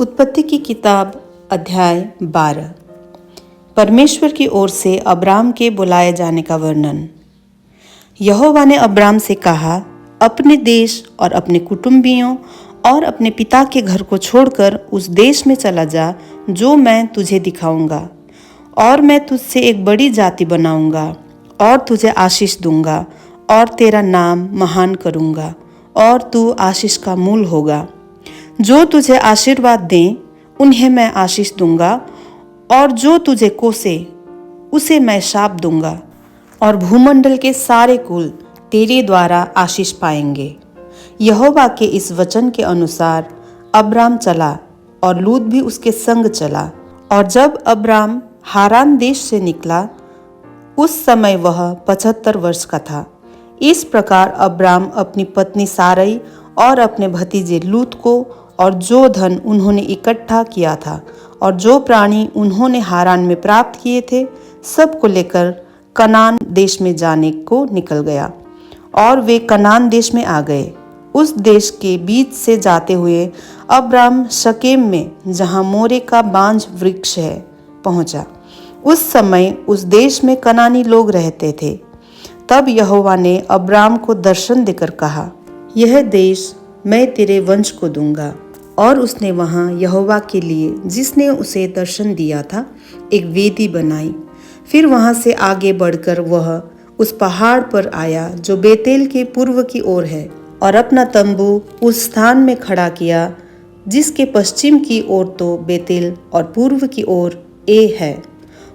उत्पत्ति की किताब अध्याय 12। परमेश्वर की ओर से अब्राम के बुलाए जाने का वर्णन। यहोवा ने अब्राम से कहा, अपने देश और अपने कुटुंबियों और अपने पिता के घर को छोड़कर उस देश में चला जा जो मैं तुझे दिखाऊंगा, और मैं तुझसे एक बड़ी जाति बनाऊंगा और तुझे आशीष दूंगा और तेरा नाम महान करूंगा और तू आशीष का मूल होगा। जो तुझे आशीर्वाद दें उन्हें मैं आशीष दूंगा, और जो तुझे कोसे उसे मैं शाप दूंगा, और भूमंडल के सारे कुल तेरे द्वारा आशीष पाएंगे। यहोवा के इस वचन के अनुसार अब्राम चला और लूत भी उसके संग चला। और जब अब्राम हारान देश से निकला उस समय वह 75 वर्ष का था। इस प्रकार अब्राम अपनी पत्नी सारई और अपने भतीजे लूत को और जो धन उन्होंने इकट्ठा किया था और जो प्राणी उन्होंने हारान में प्राप्त किए थे सब को लेकर कनान देश में जाने को निकल गया। और वे कनान देश में आ गए। उस देश के बीच से जाते हुए अब्राम शकेम में, जहाँ मोरे का बांज वृक्ष है, पहुंचा। उस समय उस देश में कनानी लोग रहते थे। तब यहोवा ने अब्राम को दर्शन देकर कहा, यह देश मैं तेरे वंश को दूंगा। और उसने वहाँ यहोवा के लिए, जिसने उसे दर्शन दिया था, एक वेदी बनाई। फिर वहाँ से आगे बढ़कर वह उस पहाड़ पर आया जो बेतेल के पूर्व की ओर है, और अपना तंबू उस स्थान में खड़ा किया जिसके पश्चिम की ओर तो बेतेल और पूर्व की ओर ए है।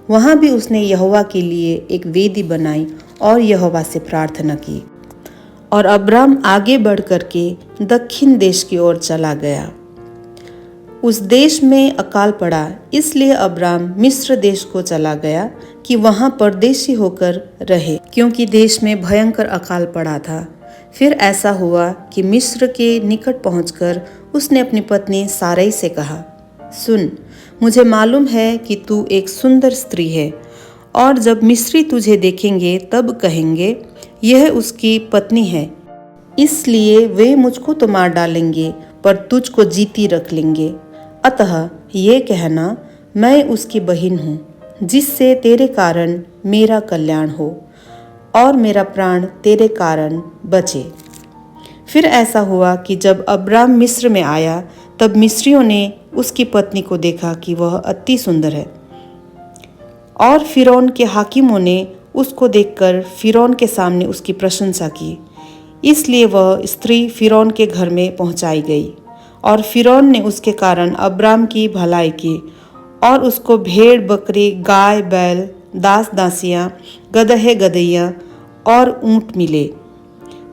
वहाँ भी उसने यहोवा के लिए एक वेदी बनाई और यहोवा से प्रार्थना की। और अब्राम आगे बढ़ करके दक्षिण देश की ओर चला गया। उस देश में अकाल पड़ा, इसलिए अब्राम मिस्र देश को चला गया कि वहाँ परदेशी होकर रहे, क्योंकि देश में भयंकर अकाल पड़ा था। फिर ऐसा हुआ कि मिस्र के निकट पहुंचकर उसने अपनी पत्नी सारई से कहा, सुन, मुझे मालूम है कि तू एक सुंदर स्त्री है, और जब मिस्री तुझे देखेंगे तब कहेंगे यह उसकी पत्नी है। इसलिए वे मुझको तो मार डालेंगे पर तुझको जीती रख लेंगे। अतः ये कहना, मैं उसकी बहन हूँ, जिससे तेरे कारण मेरा कल्याण हो और मेरा प्राण तेरे कारण बचे। फिर ऐसा हुआ कि जब अब्राम मिस्र में आया तब मिस्रियों ने उसकी पत्नी को देखा कि वह अति सुंदर है, और फिरौन के हाकिमों ने उसको देखकर फिरौन के सामने उसकी प्रशंसा की। इसलिए वह स्त्री फिरौन के घर में पहुंचाई गई, और फिरौन ने उसके कारण अब्राम की भलाई की, और उसको भेड़ बकरी, गाय बैल, दास दासियां, गदहे गदहियां और ऊंट मिले।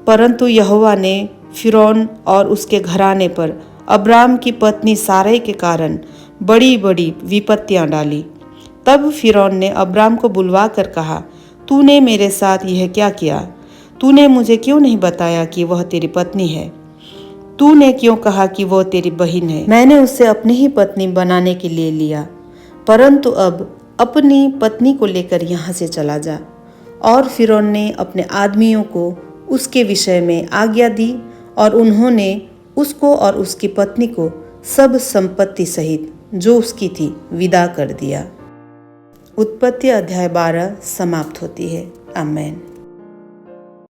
परंतु यहोवा ने फिरौन और उसके घराने पर अब्राम की पत्नी सारई के कारण बड़ी बड़ी विपत्तियां डाली। तब फिरौन ने अब्राम को बुलवा कर कहा, तूने मेरे साथ यह क्या किया? तूने मुझे क्यों नहीं बताया कि वह तेरी पत्नी है? तूने क्यों कहा कि वह तेरी बहन है? मैंने उसे अपनी ही पत्नी बनाने के लिए लिया, परंतु अब अपनी पत्नी को लेकर यहाँ से चला जा। और फिरौन ने अपने आदमियों को उसके विषय में आज्ञा दी, और उन्होंने उसको और उसकी पत्नी को सब संपत्ति सहित जो उसकी थी विदा कर दिया। उत्पत्ति अध्याय 12 समाप्त होती है। आमेन।